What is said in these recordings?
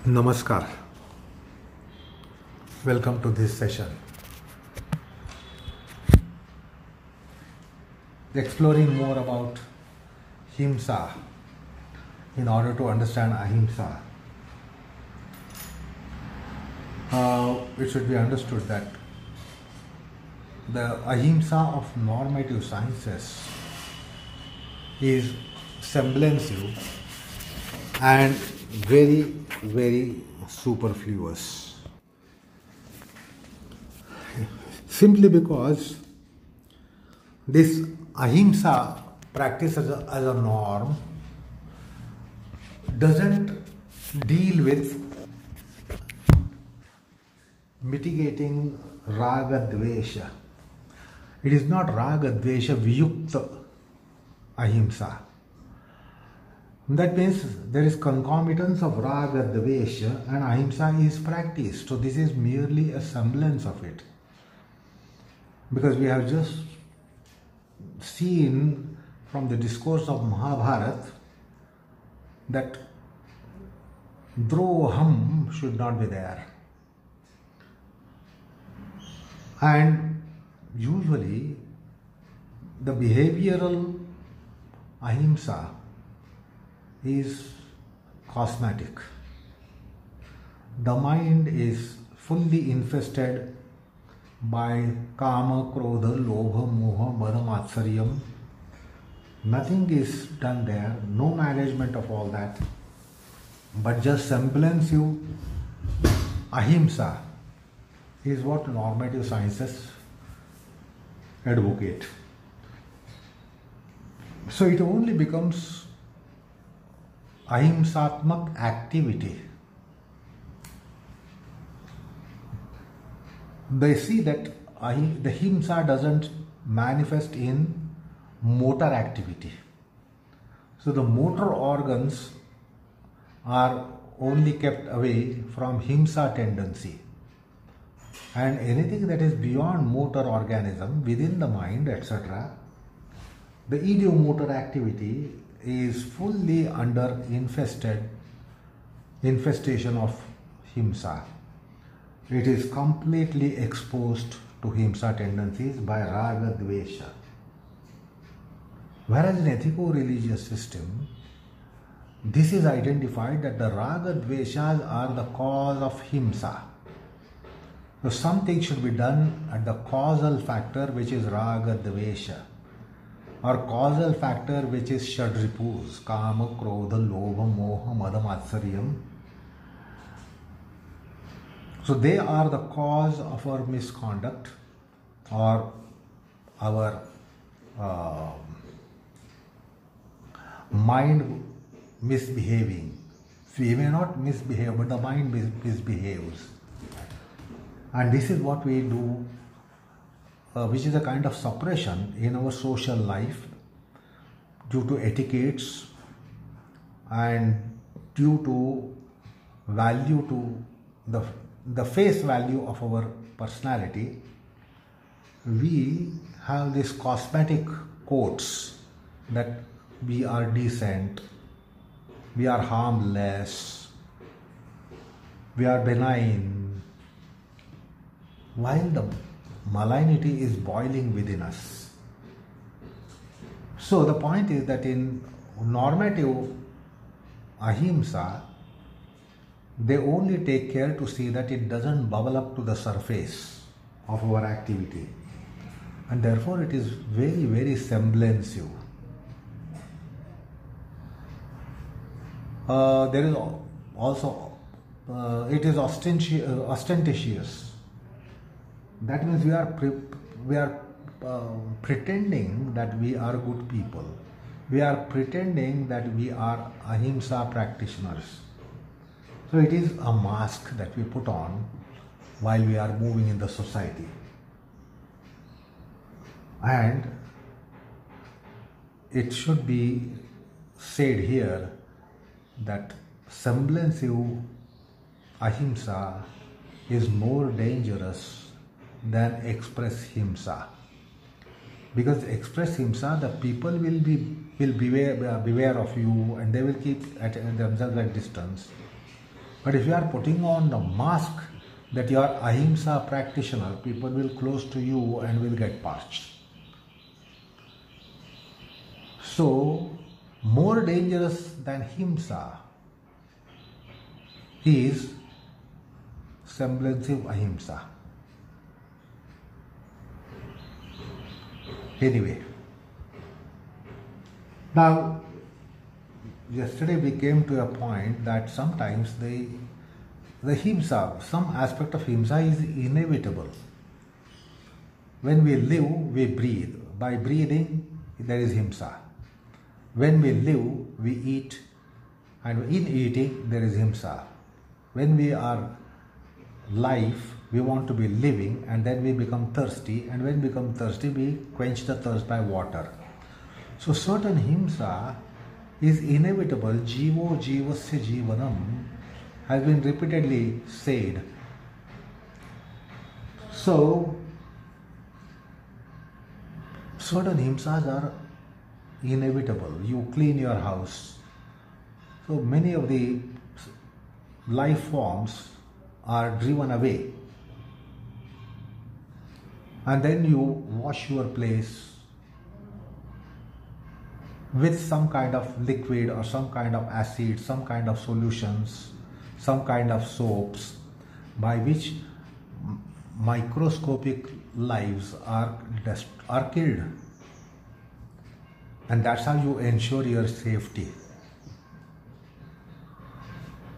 Namaskar. Welcome to this session. Exploring more about Ahimsa in order to understand Ahimsa. It should be understood that the Ahimsa of normative sciences is semblance and very superfluous. Simply because this Ahimsa practice as a norm doesn't deal with mitigating ga-Dves. It is not ga-Dves viyukta Ahimsa. That means there is concomitance of ga-Dves and Ahimsa is practiced. So this is merely a semblance of it. Because we have just seen from the discourse of Mahabharata that Droham should not be there. And usually the behavioral Ahimsa is cosmetic. The mind is fully infested by kama, krodha, lobha, moha, mada, matsaryam. Nothing is done there, no management of all that, but just semblance Ahimsa is what normative sciences advocate. So it only becomes Ahimsatmak activity. They see that the Ahimsa doesn't manifest in motor activity. So the motor organs are only kept away from Ahimsa tendency. And anything that is beyond motor organism within the mind, etc., the ideomotor activity is fully under infestation of Ahimsa. It is completely exposed to Ahimsa tendencies by ga-Dves. Whereas in ethico-religious system, this is identified that the ga-Dveshas are the cause of Ahimsa. So something should be done at the causal factor, which is ga-Dvesha, or causal factor, which is Shadripus, kama, krodha, lobha, moha, mada, matsaryam. So they are the cause of our misconduct or our mind misbehaving. We may not misbehave, but the mind misbehaves. And this is what we do, which is a kind of suppression in our social life due to etiquettes and due to value to the face value of our personality. We have these cosmetic quotes that we are decent, we are harmless, we are benign, while the malignity is boiling within us. So the point is that in normative Ahimsa, they only take care to see that it doesn't bubble up to the surface of our activity. And therefore it is very semblance. There is also, it is ostentatious. That means we are pretending that we are good people. We are pretending that we are Ahimsa practitioners. So it is a mask that we put on while we are moving in the society. And it should be said here that semblance Ahimsa is more dangerous than express Ahimsa. Because express Ahimsa, the people will beware of you and they will keep themselves at distance. But if you are putting on the mask that you are Ahimsa practitioner, people will close to you and will get parched. So, more dangerous than Himsa is semblance of Ahimsa. Anyway, now yesterday we came to a point that sometimes the Himsa, some aspect of Himsa is inevitable. When we live, we breathe. By breathing, there is Himsa. When we live, we eat, and in eating, there is Himsa. When we are life, we want to be living, and then we become thirsty, and when we become thirsty, we quench the thirst by water. So certain Himsa is inevitable. Jivo jivasya jivanam has been repeatedly said. So certain Himsas are inevitable. You clean your house. So many of the life forms are driven away. And then you wash your place with some kind of liquid or some kind of acid, some kind of solutions, some kind of soaps, by which microscopic lives are killed. And that's how you ensure your safety.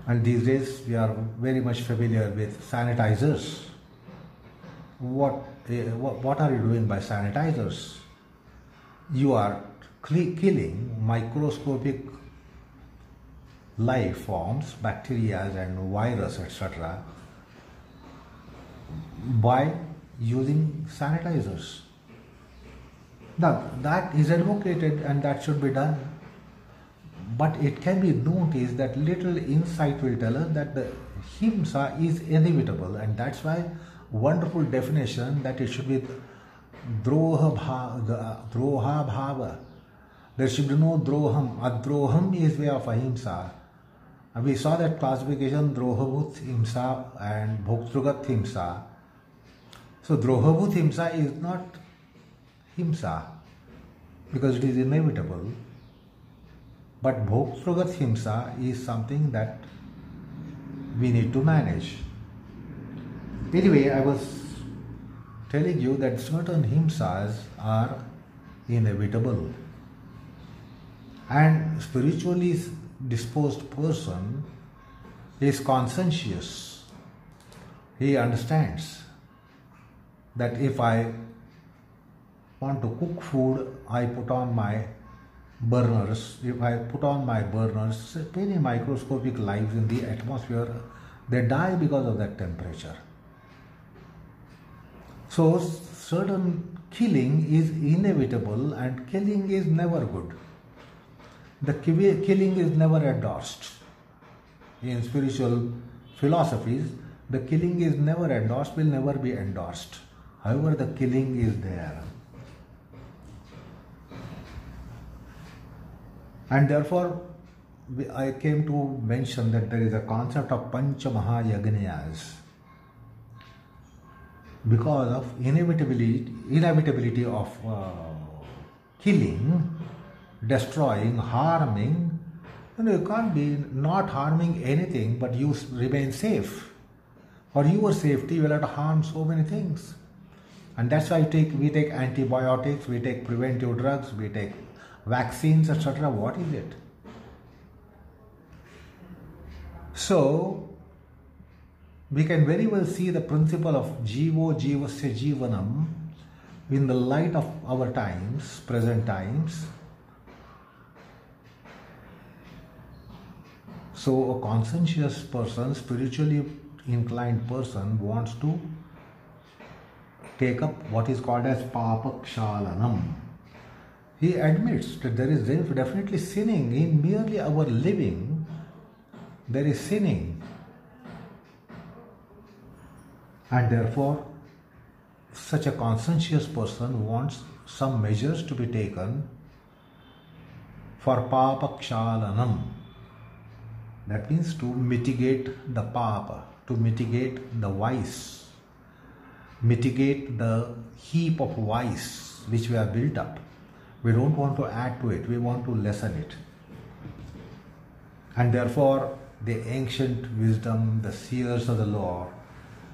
And these days we are very much familiar with sanitizers. What are you doing by sanitizers? You are killing microscopic life forms, bacteria and virus, etc. by using sanitizers. Now that is advocated and that should be done. But it can be noticed that little insight will tell us that the Himsa is inevitable, and that's why wonderful definition that it should be Droha Bhava. There should be no Droham. Adroham is way of Ahimsa. And we saw that classification Drohabhut Himsa and Bhoktrugat Himsa. So Drohabhut Himsa is not Himsa because it is inevitable. But Bhoktrugat Himsa is something that we need to manage. Anyway, I was telling you that certain Himsas are inevitable. And spiritually disposed person is conscientious. He understands that if I want to cook food, I put on my burners. If I put on my burners, many microscopic lives in the atmosphere, they die because of that temperature. So certain killing is inevitable and killing is never good. The killing is never endorsed. In spiritual philosophies, the killing is never endorsed, will never be endorsed. However, the killing is there. And therefore, I came to mention that there is a concept of Pancha Mahayagnyas. Because of inevitability of killing, destroying, harming, you can't be not harming anything, but you remain safe. For your safety, you will have to harm so many things. And that's why we take antibiotics, we take preventive drugs, we take vaccines, etc. What is it? So, we can very well see the principle of Jivo Jivasya Jivanam in the light of our times, present times. So, a conscientious person, spiritually inclined person wants to take up what is called as Papakshalanam. He admits that there is definitely sinning in merely our living. There is sinning. And therefore, such a conscientious person wants some measures to be taken for Papakshalanam. That means to mitigate the papa, to mitigate the vice, mitigate the heap of vice which we have built up. We don't want to add to it, we want to lessen it. And therefore, the ancient wisdom, the seers of the law,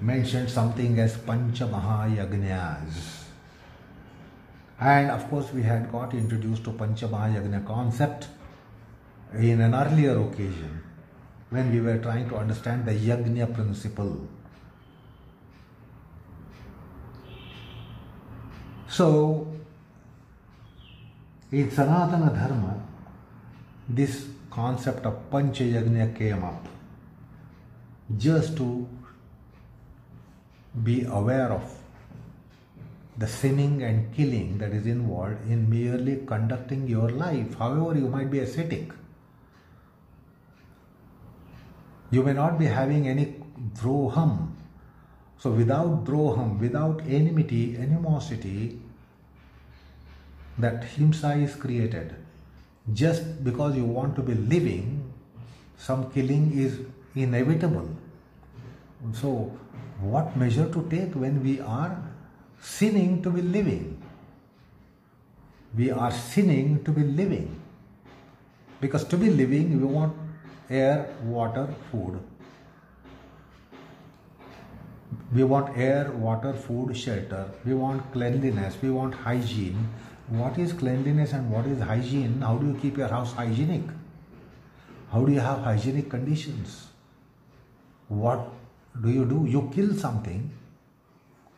mentioned something as Pancha Mahayagnyas. And of course, we had got introduced to Pancha Mahayagnya concept in an earlier occasion when we were trying to understand the Yagnya principle. So, in Sanatana Dharma, this concept of Pancha Yagnya came up just to be aware of the sinning and killing that is involved in merely conducting your life. However, you might be ascetic. You may not be having any Droham. So without Droham, without enmity, animosity, that Ahimsa is created. Just because you want to be living, some killing is inevitable. So what measure to take when we are sinning to be living? We are sinning to be living. Because to be living, we want air, water, food. We want air, water, food, shelter. We want cleanliness. We want hygiene. What is cleanliness and what is hygiene? How do you keep your house hygienic? How do you have hygienic conditions? What do? You kill something.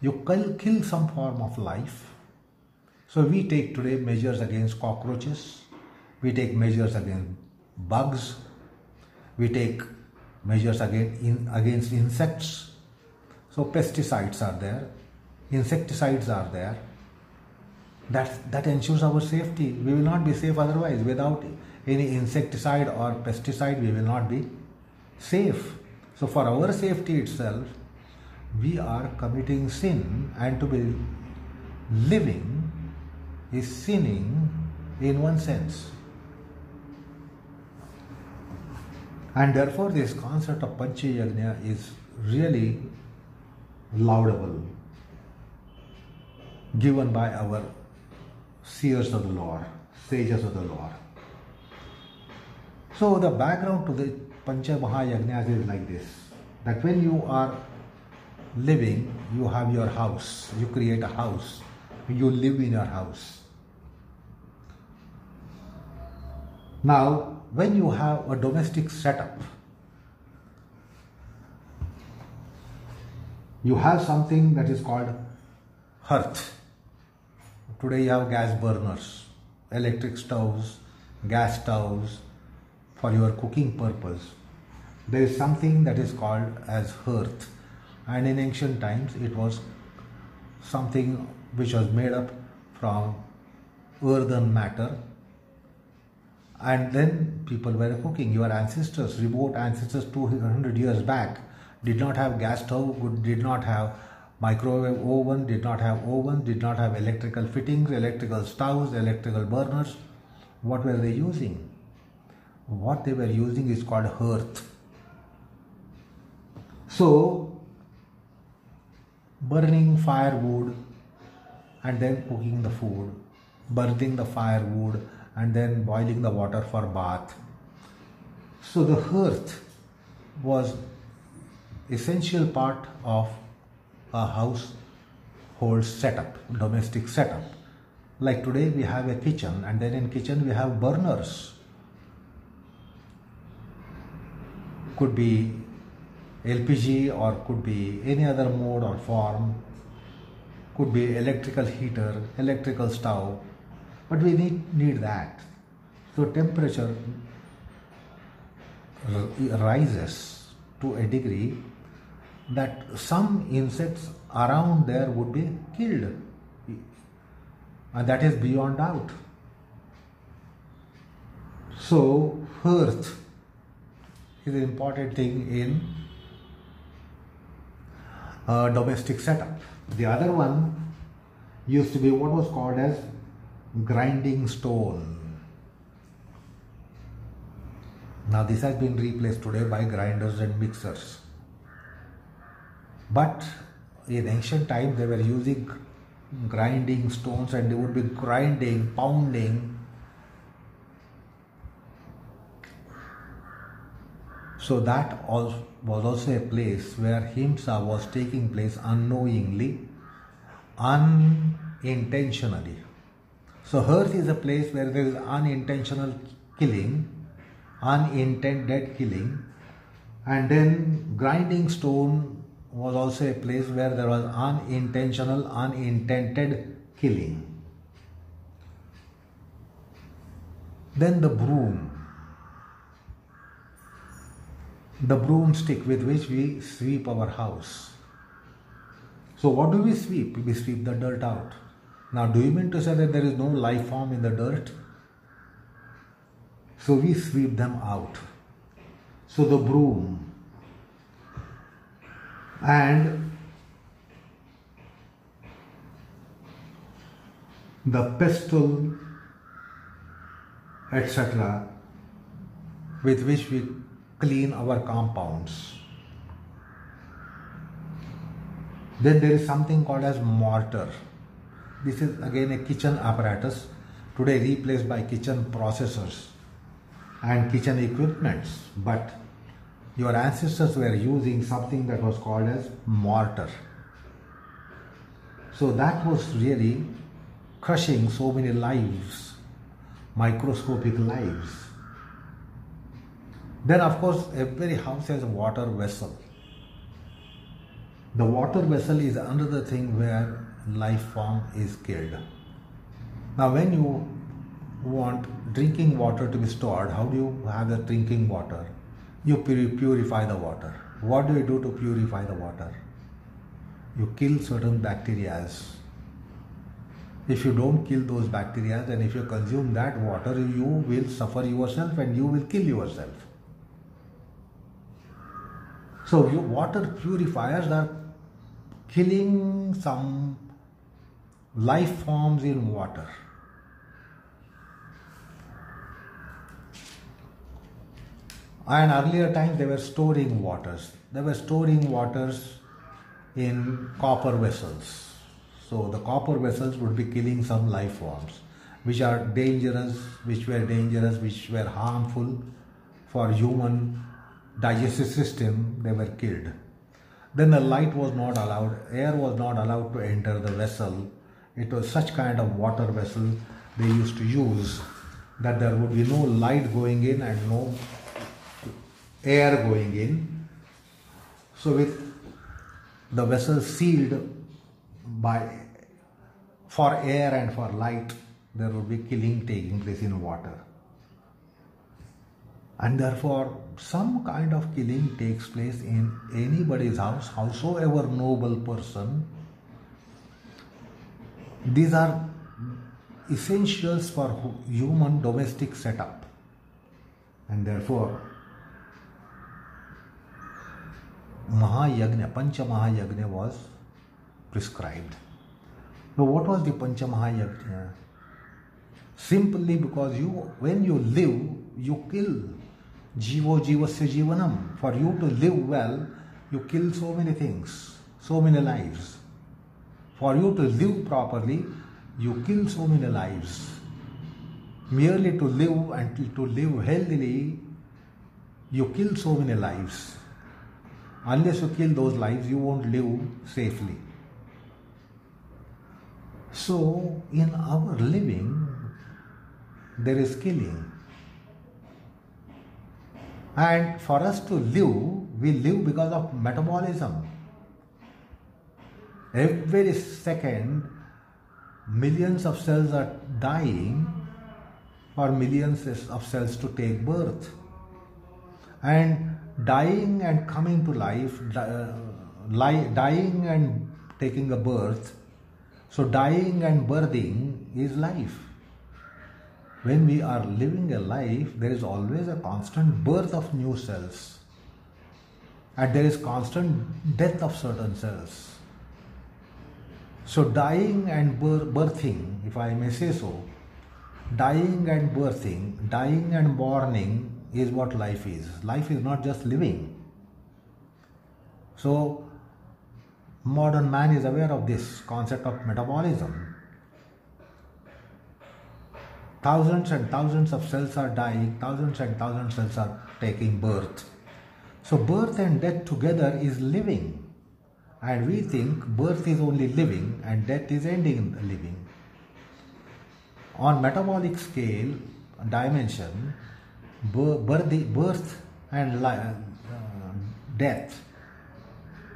You kill some form of life. So we take today measures against cockroaches. We take measures against bugs. We take measures against insects. So pesticides are there. Insecticides are there. That ensures our safety. We will not be safe otherwise. Without any insecticide or pesticide, we will not be safe. So for our safety itself, we are committing sin, and to be living is sinning in one sense. And therefore this concept of Pancha Yagnya is really laudable, given by our seers of the Lord, sages of the Lord. So the background to the Pancha Mahayagnyas is like this, that when you are living, you have your house, you create a house, you live in your house. Now, when you have a domestic setup, you have something that is called hearth. Today you have gas burners, electric stoves, gas stoves for your cooking purpose. There is something that is called as hearth, and in ancient times it was something which was made up from earthen matter, and then people were cooking. Your ancestors, remote ancestors 200 years back, did not have gas stove, did not have microwave oven, did not have electrical fittings, electrical stoves, electrical burners. What were they using? What they were using is called hearth. So, burning firewood and then cooking the food, burning the firewood and then boiling the water for bath. So the hearth was essential part of a household setup, domestic setup. Like today we have a kitchen, and then in kitchen we have burners. Could be LPG or could be any other mode or form, could be electrical heater, electrical stove, but we need that. So temperature rises to a degree that some insects around there would be killed, and that is beyond doubt. So hearth is an important thing in domestic setup. The other one used to be what was called as grinding stone. Now this has been replaced today by grinders and mixers. But in ancient times they were using grinding stones, and they would be grinding, pounding. So that was also a place where Ahimsa was taking place unknowingly, unintentionally. So hearth is a place where there is unintentional killing, unintended killing, and then grinding stone was also a place where there was unintentional, unintended killing. Then the broomstick with which we sweep our house. So what do we sweep? We sweep the dirt out. Now do you mean to say that there is no life form in the dirt? So we sweep them out. So the broom and the pestle, etc., with which we clean our compounds. Then there is something called as mortar. This is again a kitchen apparatus, today replaced by kitchen processors and kitchen equipments. But your ancestors were using something that was called as mortar. So that was really crushing so many lives, microscopic lives. Then of course every house has a water vessel. The water vessel is another thing where life form is killed. Now when you want drinking water to be stored, how do you have the drinking water? You purify the water. What do you do to purify the water? You kill certain bacteria. If you don't kill those bacteria, then if you consume that water, you will suffer yourself and you will kill yourself. So water purifiers are killing some life forms in water. And earlier times they were storing waters. They were storing waters in copper vessels. So the copper vessels would be killing some life forms which are dangerous, which were harmful for human digestive system. They were killed. Then the light was not allowed, air was not allowed to enter the vessel. It was such kind of water vessel they used to use that there would be no light going in and no air going in. So with the vessel sealed for air and for light, there would be killing taking place in water. And therefore some kind of killing takes place in anybody's house, howsoever noble person. These are essentials for human domestic setup, and therefore Mahayagna, Pancha Mahayagna was prescribed. Now what was the Pancha Mahayagna? Simply because when you live, you kill. Jivo jivasya jivanam. For you to live well, you kill so many things, so many lives. For you to live properly, you kill so many lives. Merely to live and to live healthily, you kill so many lives. Unless you kill those lives, you won't live safely. So in our living, there is killing. And for us to live, we live because of metabolism. Every second, millions of cells are dying for millions of cells to take birth. And dying and coming to life, dying and taking a birth. So dying and birthing is life. When we are living a life, there is always a constant birth of new cells. And there is constant death of certain cells. So dying and birthing, if I may say so, dying and birthing, dying and borning is what life is. Life is not just living. So modern man is aware of this concept of metabolism. Thousands and thousands of cells are dying, thousands and thousands of cells are taking birth. So birth and death together is living. And we think birth is only living and death is ending living. On metabolic scale, dimension, birth and death,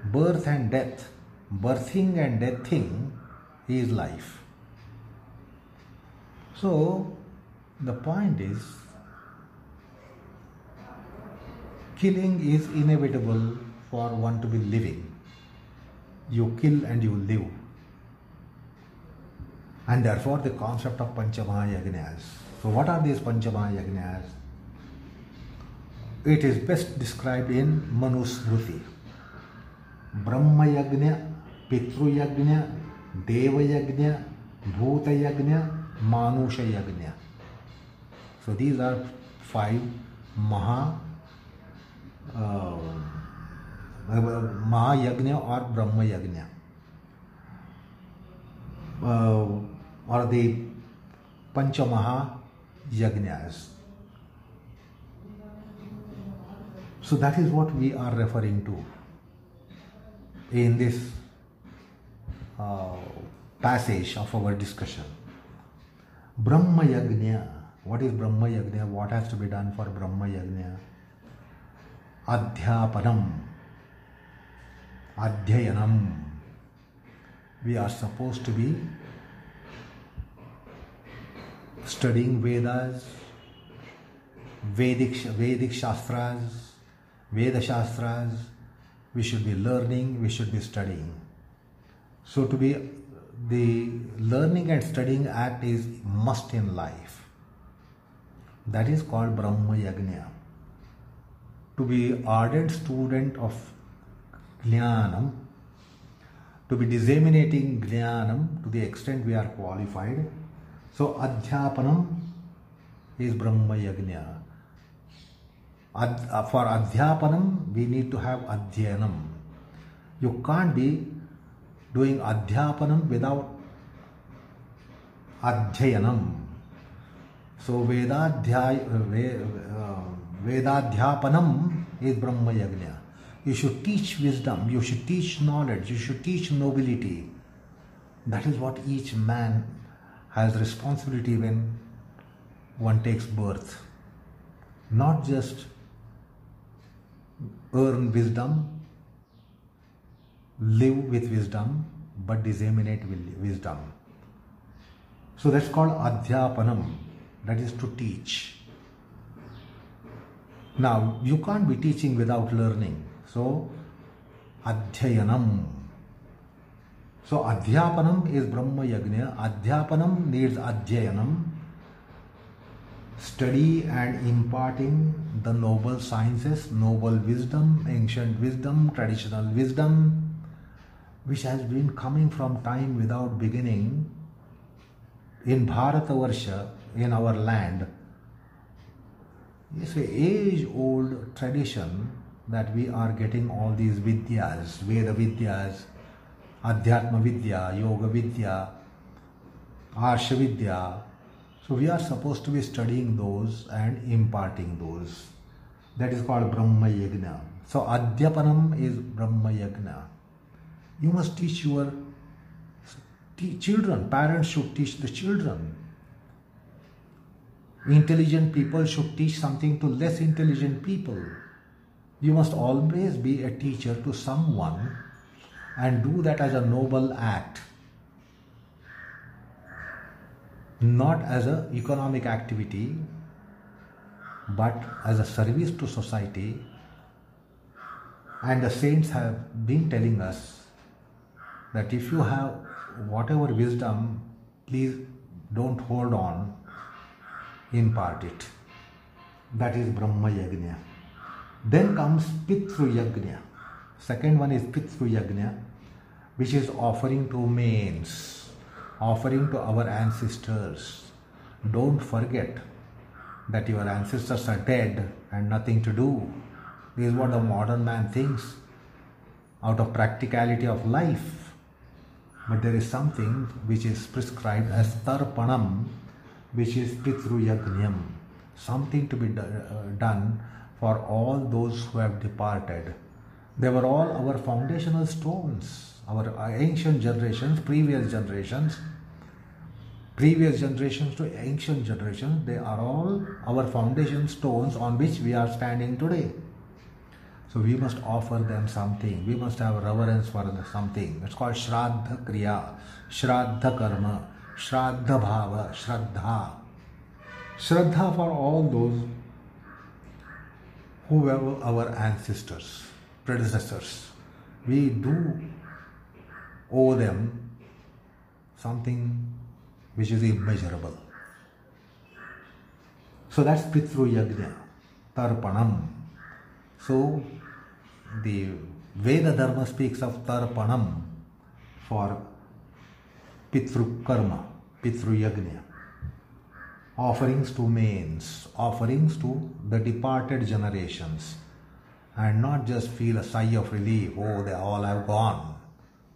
birth and death, birthing and deathing is life. So the point is, killing is inevitable for one to be living. You kill and you live. And therefore the concept of Panchamahayagnas. So what are these Panchamahayagnas? It is best described in Manusmruti. Brahma Yagna, Pitru Yagna, Deva Yagna, Bhuta Yagna, Manusha Yagna. So these are 5 Mahayagna or Brahma Yagna, or the Panchamaha Yagnas. So that is what we are referring to in this passage of our discussion. Brahma Yagna. What is Brahma Yagna? What has to be done for Brahma Yagna? Adhyapanam. Adhyayanam. We are supposed to be studying Vedas, Vedic Shastras, Veda Shastras. We should be learning, we should be studying. So to be, the learning and studying act is must in life. That is called Brahma Yagna. To be ardent student of Jnanam, to be disseminating Jnanam to the extent we are qualified. So Adhyapanam is Brahma Yagna. For Adhyapanam, we need to have Adhyanam. You can't be doing Adhyapanam without Adhyayanam. So Vedadhyapanam is Brahma Yagna. You should teach wisdom, you should teach knowledge, you should teach nobility. That is what each man has responsibility when one takes birth. Not just earn wisdom, live with wisdom, but disseminate wisdom. So that's called Adhyapanam. That is to teach. Now, you can't be teaching without learning. So, Adhyayanam. So, Adhyapanam is Brahma Yagna. Adhyapanam needs Adhyayanam. Study and imparting the noble sciences, noble wisdom, ancient wisdom, traditional wisdom, which has been coming from time without beginning in Bharatavarsha, in our land. It's an age-old tradition that we are getting all these vidyas, Veda vidyas, Adhyatma Vidya, Yoga Vidya, Arsha Vidya. So we are supposed to be studying those and imparting those. That is called Brahma Yagna. So Adhyapanam is Brahma Yagna. You must teach your children. Parents should teach the children. Intelligent people should teach something to less intelligent people. You must always be a teacher to someone and do that as a noble act, not as an economic activity, but as a service to society. And the saints have been telling us that if you have whatever wisdom, please don't hold on, impart it. That is Brahma Yagna. Then comes Pitru Yagna. Second one is Pitru Yagna, which is offering to mains, offering to our ancestors. Don't forget that your ancestors are dead and nothing to do. This is what the modern man thinks out of practicality of life. But there is something which is prescribed as tarpanam, which is pitru yagnyam, something to be done for all those who have departed. They were all our foundational stones, our ancient generations, previous generations to ancient generations, they are all our foundation stones on which we are standing today. So we must offer them something. We must have reverence for something. It's called Shraddha Kriya, Shraddha Karma, Shraddha Bhava, Shraddha. Shraddha for all those who were our ancestors, predecessors. We do owe them something which is immeasurable. So that's Pitru Yagna, Tarpanam. So the Veda Dharma speaks of Tarpanam for Pitru Karma, Pitru Yagna. Offerings to mains, offerings to the departed generations, and not just feel a sigh of relief, oh, they all have gone,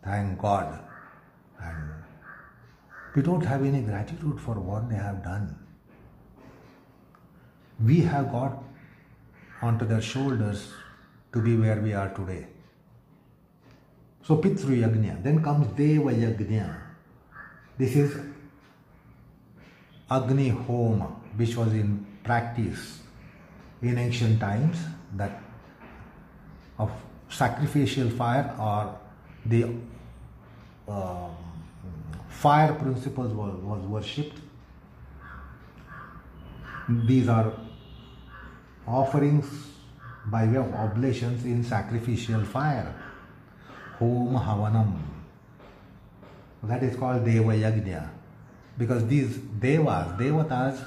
thank God. And we don't have any gratitude for what they have done. We have got onto their shoulders to be where we are today. So Pitru Yagna. Then comes Deva Yagna. This is Agni Homa, which was in practice in ancient times, that of sacrificial fire, or the fire principles was worshipped. These are offerings by way of oblations in sacrificial fire. Hom Havanam. That is called Deva Yagna. Because these devatas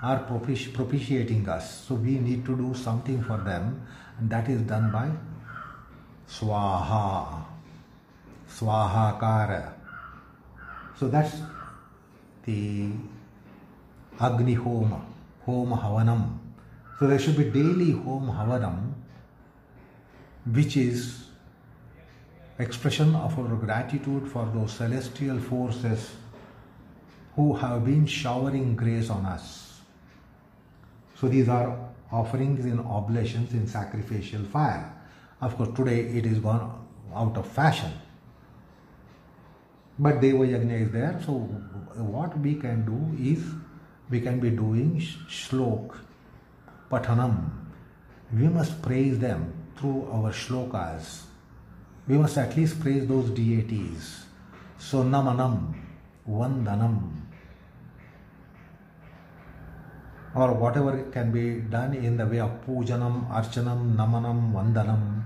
are propitiating us. So we need to do something for them, and that is done by Swaha, Swahakara. So that's the Agni Homa, Homa Havanam. So there should be daily Hom Havanam, which is expression of our gratitude for those celestial forces who have been showering grace on us. So these are offerings in oblations in sacrificial fire. Of course, today it is gone out of fashion. But Deva Yagna is there. So what we can do is, we can be doing shlok, pathanam. We must praise them through our shlokas. We must at least praise those deities. So namanam, vandanam, or whatever can be done in the way of pujanam, archanam, namanam, vandanam.